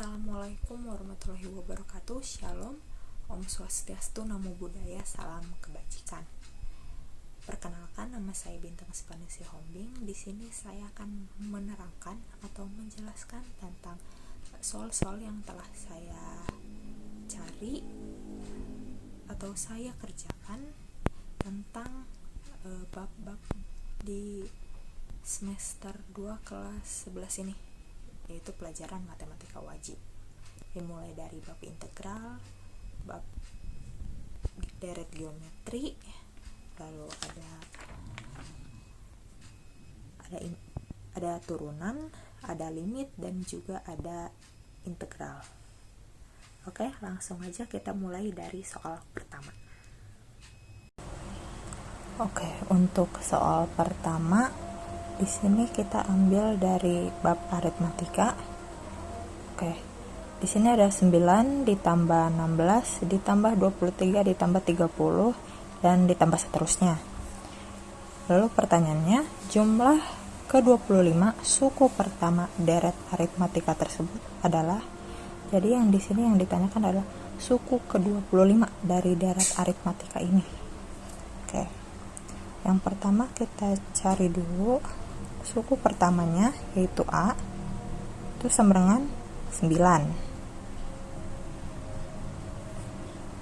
Assalamualaikum warahmatullahi wabarakatuh. Shalom, Om Swastiastu, Namo Buddhaya, salam kebajikan. Perkenalkan, nama saya Bintang Sipanisi Hombing. Di sini saya akan menerangkan atau menjelaskan tentang soal-soal yang telah saya cari atau saya kerjakan tentang bab-bab di semester 2 kelas 11 ini, yaitu pelajaran matematika wajib. Dimulai dari bab integral, bab deret geometri, lalu ada turunan, ada limit, dan juga ada integral. Oke, langsung aja kita mulai dari soal pertama. Oke, untuk soal pertama di sini kita ambil dari bab aritmatika. Oke. Di sini ada 9 ditambah 16 ditambah 23 ditambah 30 dan ditambah seterusnya. Lalu pertanyaannya, jumlah ke-25 suku pertama deret aritmatika tersebut adalah. Jadi yang di sini yang ditanyakan adalah suku ke-25 dari deret aritmatika ini. Oke. Yang pertama kita cari dulu suku pertamanya, yaitu A, itu sama dengan 9.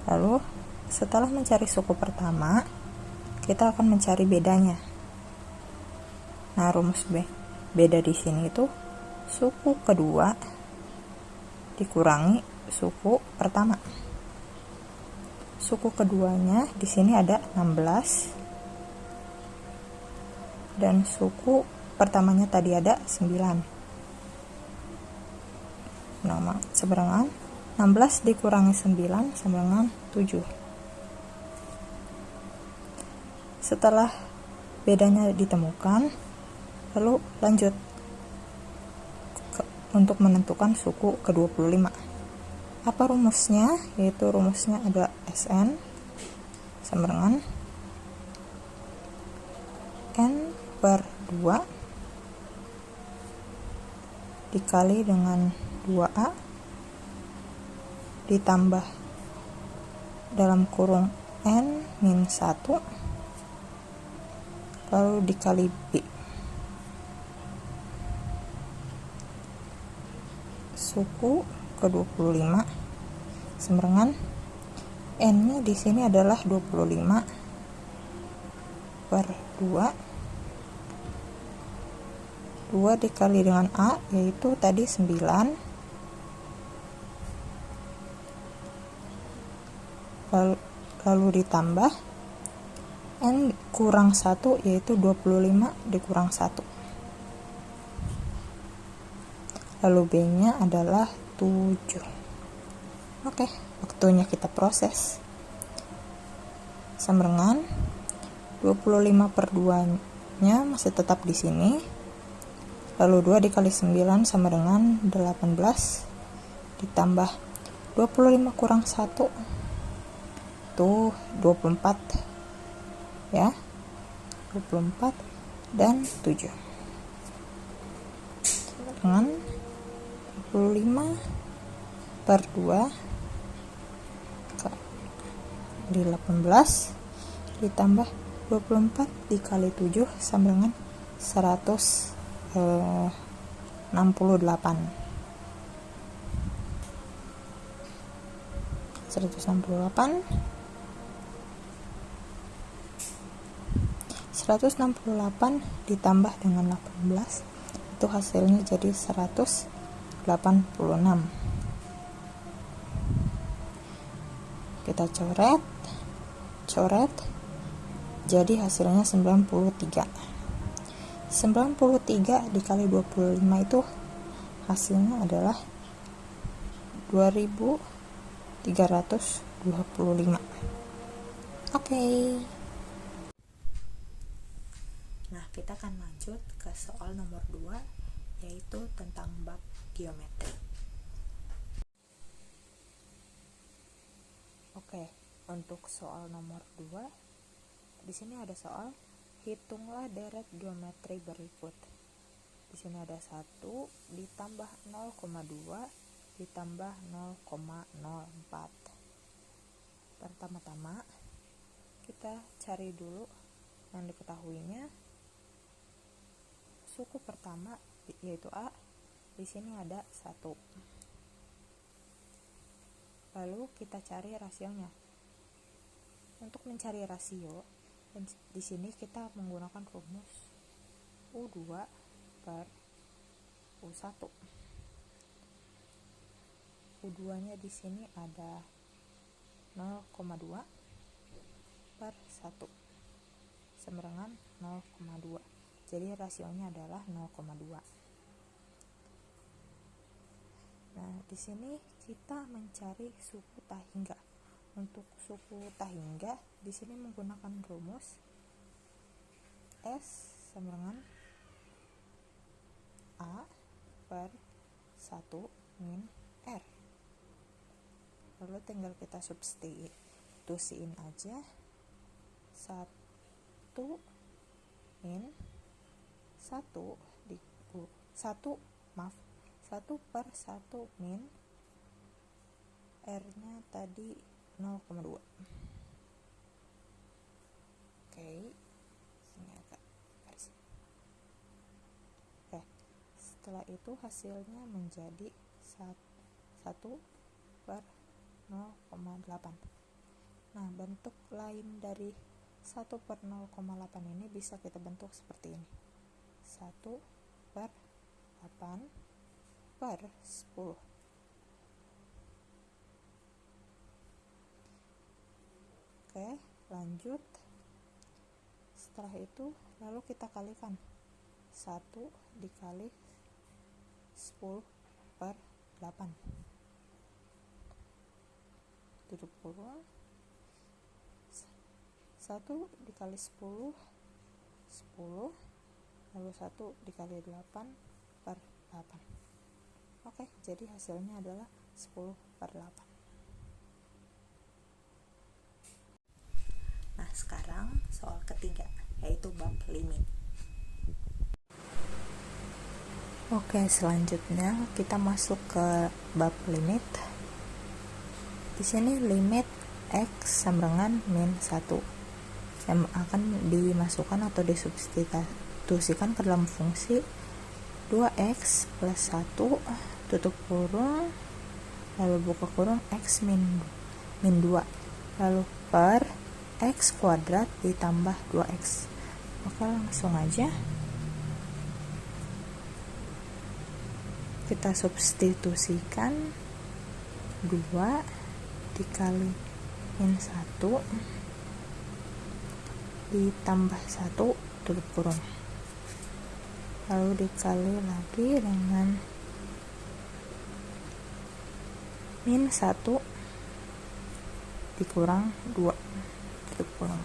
Lalu setelah mencari suku pertama, kita akan mencari bedanya. Nah, rumus beda di sini itu suku kedua dikurangi suku pertama. Suku keduanya di sini ada 16 dan suku pertamanya tadi ada 9. Nah, sebarengan 16 dikurangi 9 sama dengan 7. Setelah bedanya ditemukan, lalu lanjut untuk menentukan suku ke-25. Apa rumusnya? Yaitu rumusnya ada Sn sama dengan N per 2 dikali dengan 2A ditambah dalam kurung N min 1 lalu dikali B. Suku ke-25 sama dengan N-nya di sini adalah 25 per 2 dikali dengan A, yaitu tadi 9, lalu ditambah N kurang 1, yaitu 25 dikurang 1. Lalu B-nya adalah 7. Oke, waktunya kita proses. Sama dengan 25 per 2-nya masih tetap di sini. Lalu 2 dikali 9 sama dengan 18 ditambah 25 kurang 1 itu 24 ya, 24 dan 7 dengan 25 per 2 di 18 ditambah 24 dikali 7 sama dengan 168. 168 ditambah dengan 18 itu hasilnya jadi 186. Kita coret jadi hasilnya 93 dikali 25 itu hasilnya adalah 2325. Oke. Nah, kita akan lanjut ke soal nomor 2, yaitu tentang bab geometri. Oke, untuk soal nomor 2, di sini ada soal hitunglah deret geometri berikut. Di sini ada 1 ditambah 0,2 ditambah 0,04. Pertama-tama kita cari dulu yang diketahuinya. Suku pertama yaitu A, di sini ada 1. Lalu kita cari rasionya. Untuk mencari rasio, di sini kita menggunakan rumus U2 per U1. U2-nya di sini ada 0,2 per 1 sama dengan 0,2. Jadi rasionya adalah 0,2. Nah, di sini kita mencari suku tahingga. Untuk suku tahingga di sini menggunakan rumus S sama dengan A per 1 min R. Lalu tinggal kita substitusiin aja. 1 min 1 per 1 min R nya tadi 0,2. Oke, sini agak garis. Oke, setelah itu hasilnya menjadi 1 per 0,8. Nah, bentuk lain dari 1 per 0,8 ini bisa kita bentuk seperti ini. 1 per 8 per 10. Oke, lanjut. Setelah itu lalu kita kalikan. 1 dikali 10 per 8. Tutup kurung. 1 dikali 10 10, lalu 1 dikali 8 per 8. Oke, jadi hasilnya adalah 10 per 8. Nah, sekarang soal ketiga, yaitu bab limit. Oke, selanjutnya kita masuk ke bab limit. Di sini limit X sama dengan min 1 yang akan dimasukkan atau disubstitusikan ke dalam fungsi 2x plus 1 tutup kurung lalu buka kurung x min 2 lalu per x kuadrat ditambah 2x. Oke, langsung aja kita substitusikan 2 dikali min 1 ditambah 1 tutup kurung lalu dikali lagi dengan min 1 dikurang 2 tutup kurung.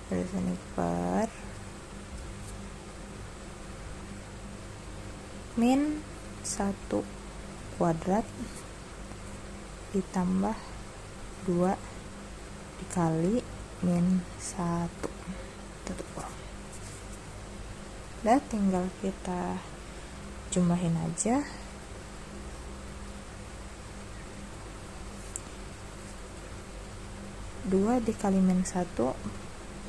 Dari sini per min 1 kuadrat ditambah 2 dikali min 1 tutup kurung. Dan tinggal kita jumlahin aja. Dua dikali min 1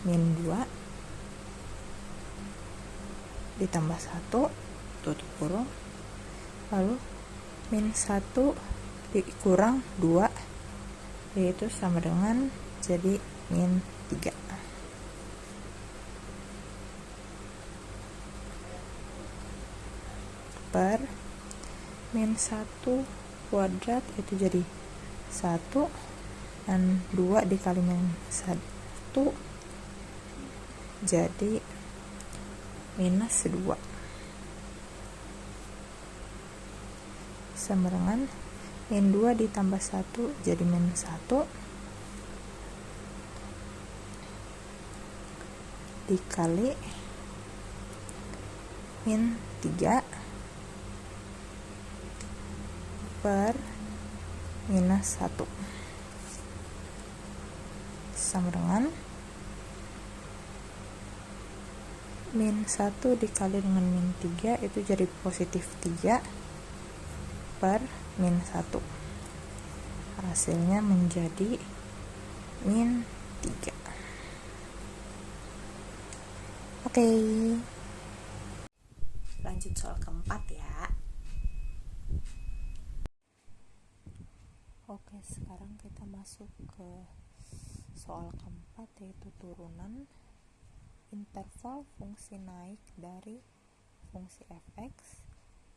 min 2 ditambah 1 tutup kurung lalu min 1 dikurang 2 yaitu sama dengan jadi min 3. Per min 1 kuadrat itu jadi 1 dan 2 dikali min 1 jadi minus 2 sama dengan min 2 ditambah 1 jadi min 1 dikali min 3 per minus 1 sama dengan min 1 dikali dengan min 3 itu jadi positif 3 per min 1. Hasilnya menjadi min 3. Oke. Lanjut soal keempat ya. Oke, sekarang kita masuk ke soal keempat, yaitu turunan interval fungsi naik dari fungsi fx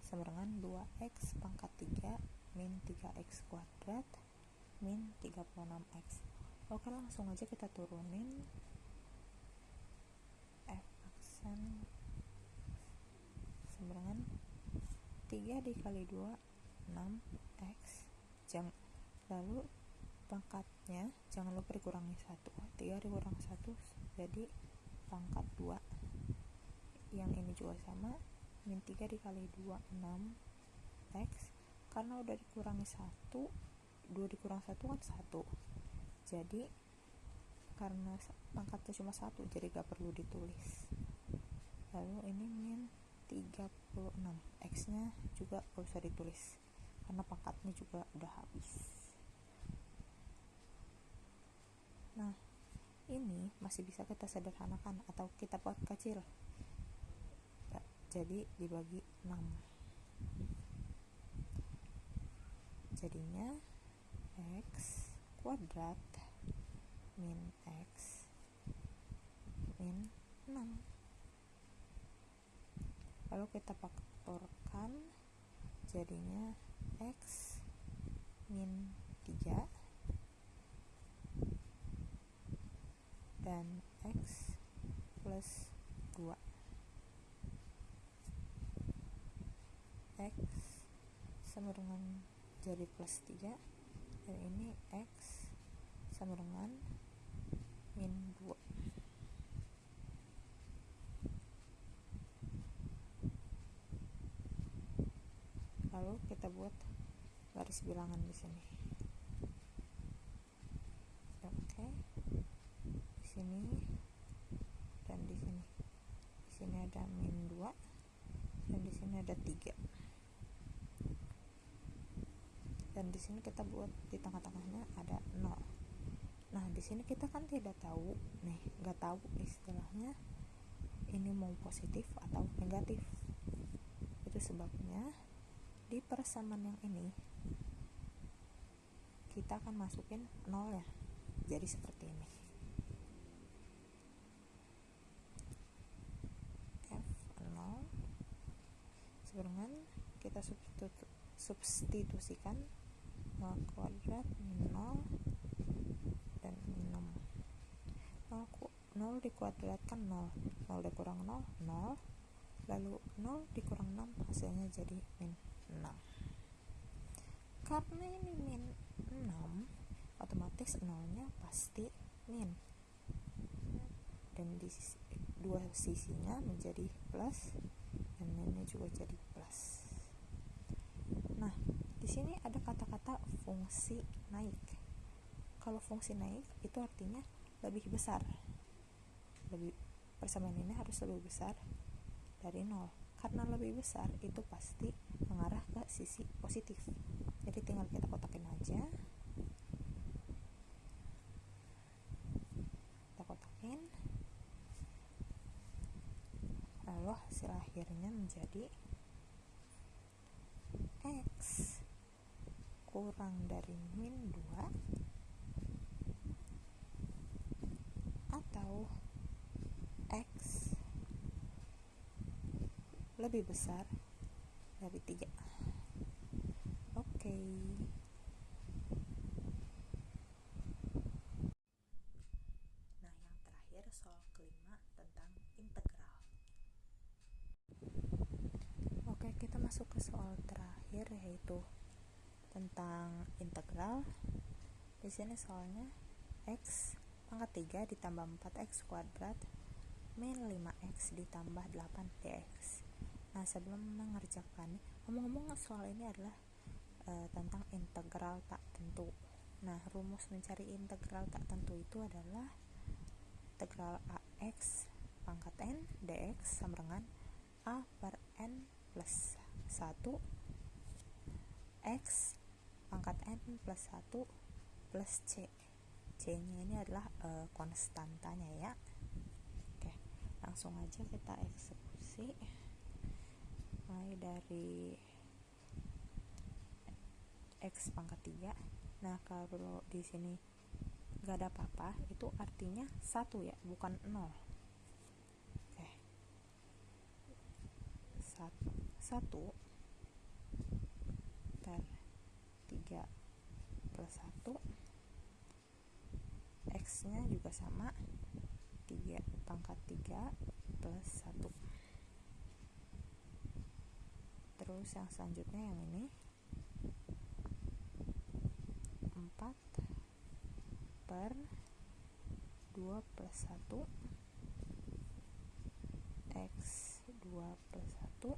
sama dengan 2x pangkat 3 min 3x kuadrat min 36x. Oke, langsung aja kita turunin. F aksen sama dengan 3 dikali 2 6x. Lalu pangkatnya jangan lupa dikurangi 1. 3 dikurang 1 jadi pangkat 2. Yang ini juga sama, min 3 dikali 2 6x. Karena udah dikurangi 1, 2 dikurang 1 kan 1. Jadi karena pangkatnya cuma 1, jadi gak perlu ditulis. Lalu ini min 36, x nya juga gak usah ditulis karena pangkatnya juga udah habis. Nah, ini masih bisa kita sederhanakan atau kita buat kecil. Jadi dibagi 6. Jadinya x kuadrat min x min 6. Lalu kita faktorkan, jadinya x min 3 dan x plus 2. X sama dengan jadi plus 3, dan ini x sama dengan min 2. Lalu kita buat garis bilangan di sini. Oke. Di sini dan di sini. Di sini ada min 2 dan di sini ada 3. Dan di sini kita buat di tengah-tengahnya ada 0. Nah, di sini kita kan tidak tahu nih, nggak tahu istilahnya ini mau positif atau negatif. Itu sebabnya di persamaan yang ini kita akan masukin 0 ya. Jadi seperti ini. F0 sebenarnya kita substitusikan 0 kuadrat min 0 dan 6. 0 dikuadratkan 0, 0 dikurang 0, 0. Lalu 0 dikurang 6 hasilnya jadi min 6. Karena ini min 6, otomatis 0-nya pasti min. Dan di dua sisinya menjadi plus dan minnya juga jadi plus. Nah, di sini ada kata-kata fungsi naik. Kalau fungsi naik itu artinya lebih besar. Persamaan ini harus lebih besar dari 0. Karena lebih besar itu pasti mengarah ke sisi positif. Jadi tinggal kita kotakin aja. Kita kotakin. Lalu hasil akhirnya menjadi x kurang dari min 2 atau x lebih besar dari 3. Oke. Nah, yang terakhir soal kelima tentang integral. Oke, kita masuk ke soal terakhir, yaitu tentang integral. Di sini soalnya x pangkat 3 ditambah 4x kuadrat min 5x ditambah 8 dx. Nah, sebelum mengerjakan, ngomong-ngomong soal ini adalah tentang integral tak tentu. Nah, rumus mencari integral tak tentu itu adalah integral ax pangkat n dx sama dengan a per n plus 1 X pangkat N plus 1 plus C. C nya ini adalah konstantanya ya. Oke, langsung aja kita eksekusi. Mulai dari X pangkat 3. Nah, kalau di sini gak ada apa-apa, itu artinya 1 ya, bukan 0. Oke. 1 per 3 plus 1, X nya juga sama, 3 pangkat 3 plus 1. Terus yang selanjutnya yang ini 4 per 2 plus 1, X 2 plus 1,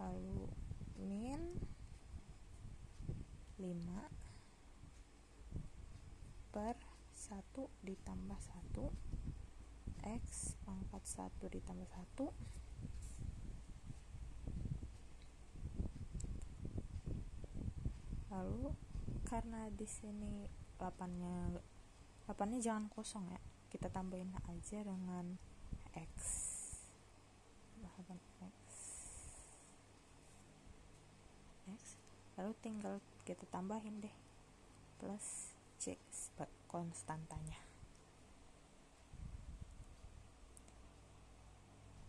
lalu min 5 per 1 ditambah 1, X pangkat 1 ditambah 1, lalu karena di sini 8-nya jangan kosong ya, kita tambahin aja dengan X, 8X, lalu tinggal kita tambahin deh plus C konstantanya.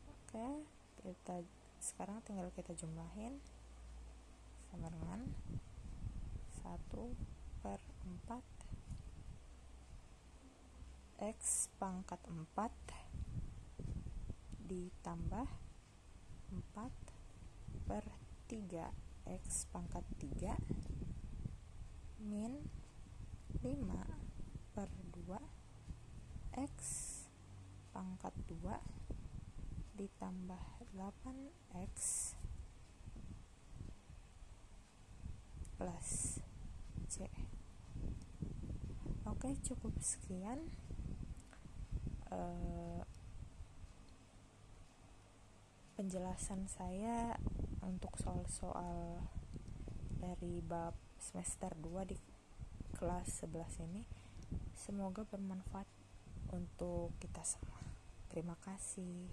Oke, sekarang tinggal kita jumlahin sama dengan 1 per 4 X pangkat 4 ditambah 4 per 3 X pangkat 3 min 5 per 2 X pangkat 2 ditambah 8X plus C. Oke, cukup sekian penjelasan saya untuk soal-soal dari bab semester 2 di kelas 11 ini. Semoga bermanfaat untuk kita semua. Terima kasih.